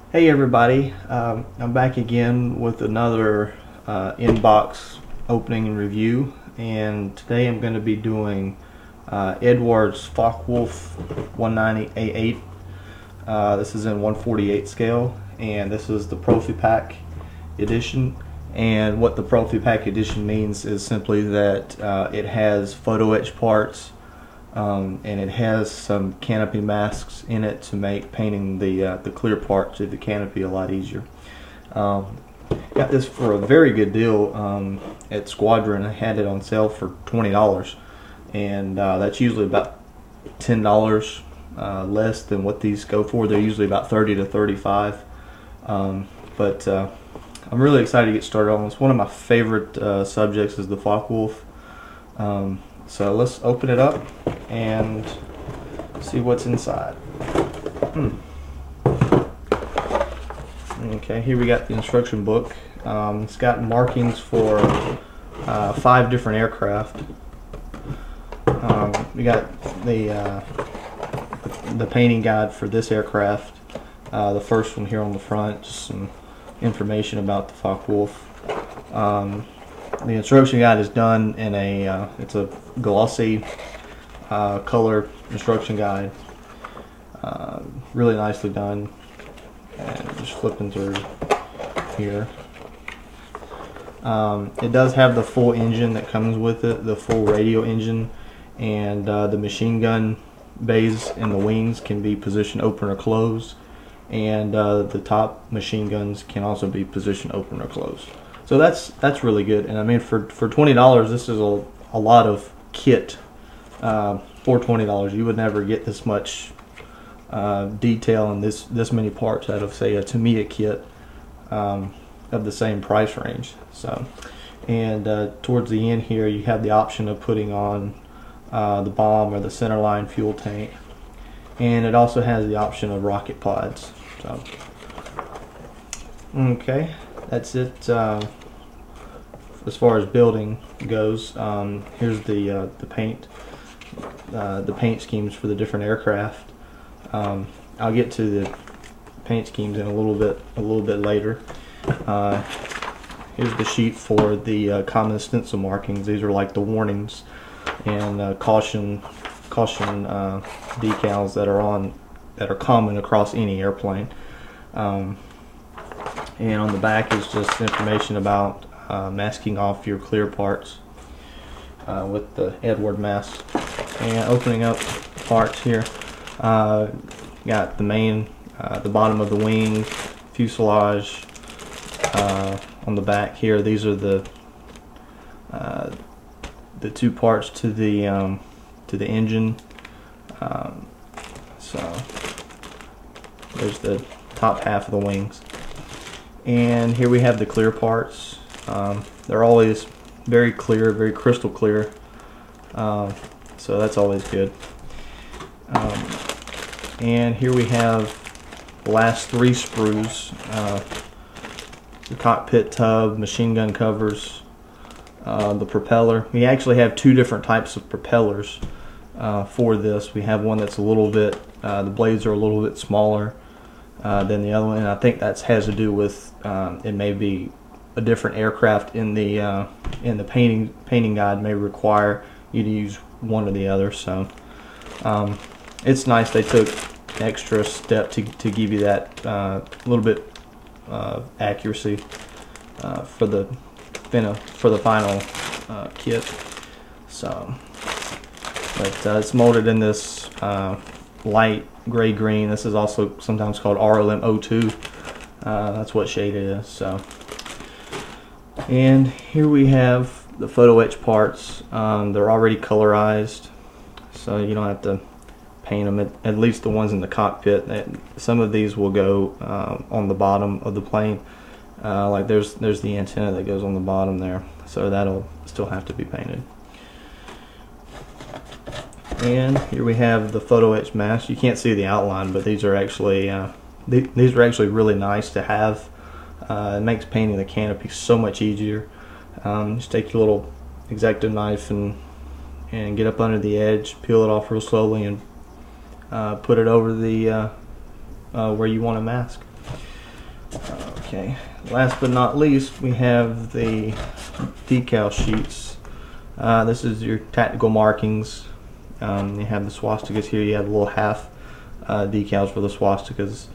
Hey everybody, I'm back again with another inbox opening and review, and today I'm going to be doing Eduard's FW-190 A-8. This is in 1/48 scale, and this is the Profi Pack edition. And what the Profi Pack edition means is simply that it has photo etch parts, and it has some canopy masks in it to make painting the clear parts of the canopy a lot easier. Got this for a very good deal at Squadron. I had it on sale for $20, and that's usually about $10 less than what these go for. They're usually about $30 to $35, but I'm really excited to get started on this. One of my favorite subjects is the Focke-Wulf. So let's open it up and see what's inside. Okay, here we got the instruction book. It's got markings for 5 different aircraft. We got the painting guide for this aircraft. The first one here on the front, just some information about the Focke-Wulf. The instruction guide is done in it's a glossy color instruction guide, really nicely done. And just flipping through here, it does have the full engine that comes with it, the full radio engine, and the machine gun bays and the wings can be positioned open or closed, and the top machine guns can also be positioned open or closed. So that's really good, and I mean for $20, this is a lot of kit. For $20, you would never get this much detail and this many parts out of, say, a Tamiya kit of the same price range. So, and towards the end here, you have the option of putting on the bomb or the centerline fuel tank, and it also has the option of rocket pods. So, okay. That's it as far as building goes. Here's the paint schemes for the different aircraft. I'll get to the paint schemes in a little bit later. Here's the sheet for the common stencil markings. These are like the warnings and caution decals that are common across any airplane. And on the back is just information about masking off your clear parts with the Eduard mask. And opening up parts here, got the main, the bottom of the wing, fuselage. On the back here, these are the 2 parts to the engine. So there's the top half of the wings. And here we have the clear parts. They're always very clear, very crystal clear. So that's always good. And here we have the last 3 sprues. The cockpit tub, machine gun covers, the propeller. We actually have 2 different types of propellers for this. We have one that's a little bit, the blades are a little bit smaller than the other one, and I think that has to do with it may be a different aircraft in the painting guide may require you to use one or the other. So it's nice they took an extra step to give you that little bit accuracy for the final kit. So, but it's molded in this light gray green. This is also sometimes called RLM02. That's what shade it is. So, and here we have the photo etch parts. They're already colorized, so you don't have to paint them. At least the ones in the cockpit. Some of these will go on the bottom of the plane. Like there's the antenna that goes on the bottom there, so that'll still have to be painted. And here we have the photo etch mask. You can't see the outline, but these are actually really nice to have. It makes painting the canopy so much easier. Just take your little X-Acto knife and get up under the edge, peel it off real slowly, and put it over the where you want to mask. Okay, last but not least, we have the decal sheets. This is your tactical markings. You have the swastikas here. You have the little half decals for the swastikas,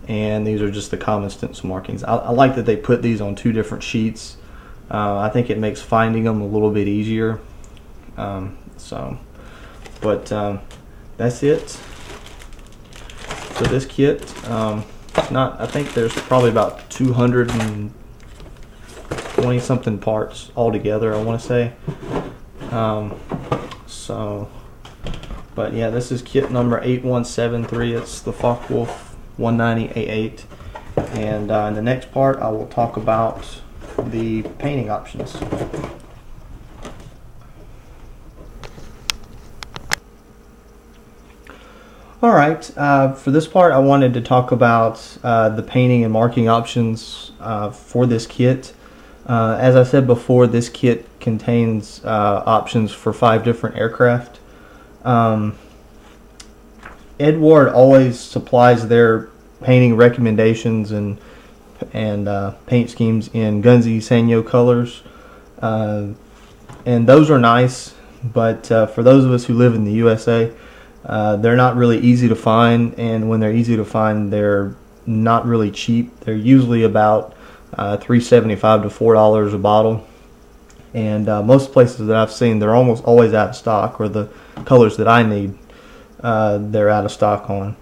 and these are just the common stencil markings. I like that they put these on two different sheets. I think it makes finding them a little bit easier. That's it for this kit. I think there's probably about 220 something parts altogether, I want to say. But yeah, this is kit number 8173. It's the FW-190 A-8. And in the next part, I will talk about the painting options. Alright, for this part I wanted to talk about the painting and marking options for this kit. As I said before, this kit contains options for 5 different aircraft. Eduard always supplies their painting recommendations and paint schemes in Gunsy Sanyo colors, and those are nice, but for those of us who live in the USA, they're not really easy to find, and when they're easy to find, they're not really cheap. They're usually about $3.75 to $4 a bottle, and most places that I've seen, they're almost always out of stock, or the colors that I need, they're out of stock on.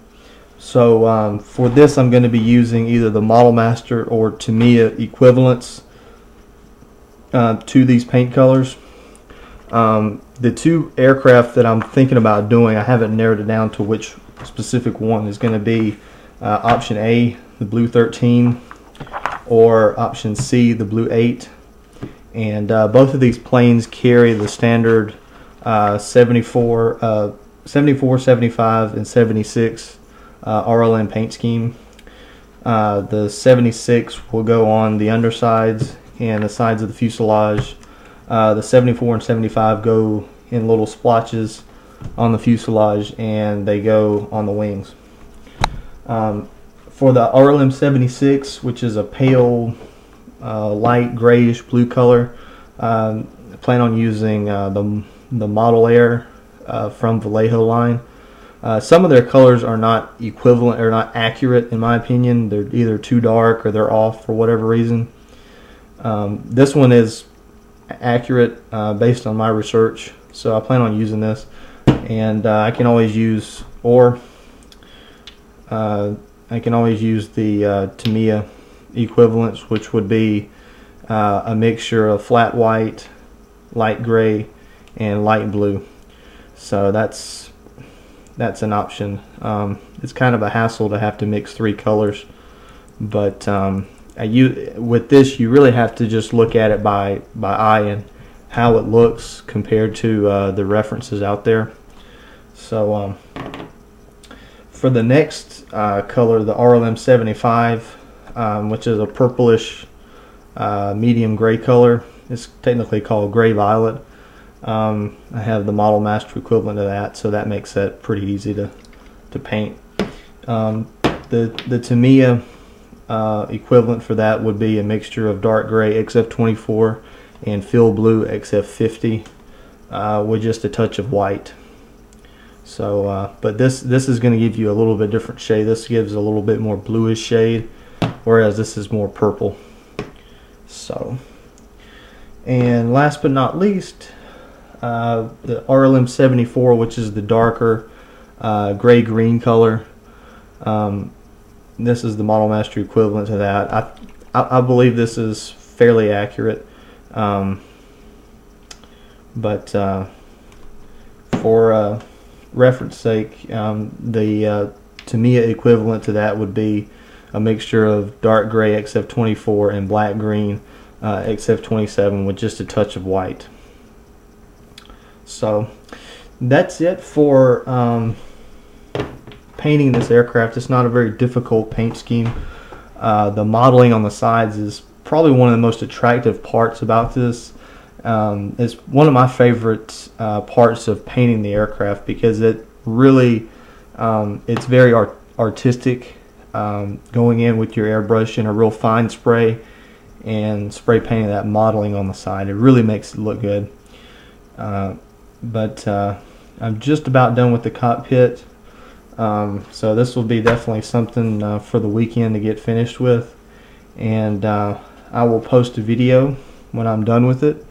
So for this, I'm going to be using either the Model Master or Tamiya equivalents to these paint colors. The 2 aircraft that I'm thinking about doing, I haven't narrowed it down to which specific one, is going to be option A, the Blue 13, or option C, the Blue 8. And both of these planes carry the standard 74, 75, and 76 RLM paint scheme. The 76 will go on the undersides and the sides of the fuselage. The 74 and 75 go in little splotches on the fuselage, and they go on the wings. For the RLM 76, which is a pale light grayish blue color, I plan on using the Model Air from Vallejo line. Some of their colors are not equivalent or not accurate in my opinion. They're either too dark or they're off for whatever reason. This one is accurate based on my research, so I plan on using this, and I can always use the Tamiya equivalents, which would be a mixture of flat white, light gray, and light blue. So that's an option. It's kind of a hassle to have to mix 3 colors, but with this, you really have to just look at it by eye and how it looks compared to the references out there. So for the next color, the RLM 75, which is a purplish medium gray color, it's technically called gray violet. I have the Model Master equivalent of that, so that makes that pretty easy to paint. The Tamiya equivalent for that would be a mixture of dark gray XF24 and field blue XF50 with just a touch of white. So, but this is going to give you a little bit different shade. This gives a little bit more bluish shade, whereas this is more purple. So, and last but not least, the RLM 74, which is the darker gray-green color. This is the Model Master equivalent to that. I believe this is fairly accurate, but for reference sake, the Tamiya equivalent to that would be a mixture of dark gray XF24 and black green XF27 with just a touch of white. So that's it for painting this aircraft. It's not a very difficult paint scheme. The modeling on the sides is probably one of the most attractive parts about this. It's one of my favorite parts of painting the aircraft, because it really it's very artistic. going in with your airbrush in a real fine spray and spray painting that modeling on the side. It really makes it look good. But I'm just about done with the cockpit, so this will be definitely something for the weekend to get finished with, and I will post a video when I'm done with it.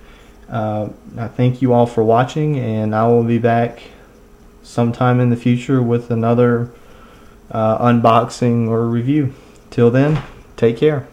I thank you all for watching, and I will be back sometime in the future with another unboxing or review. Till then, take care.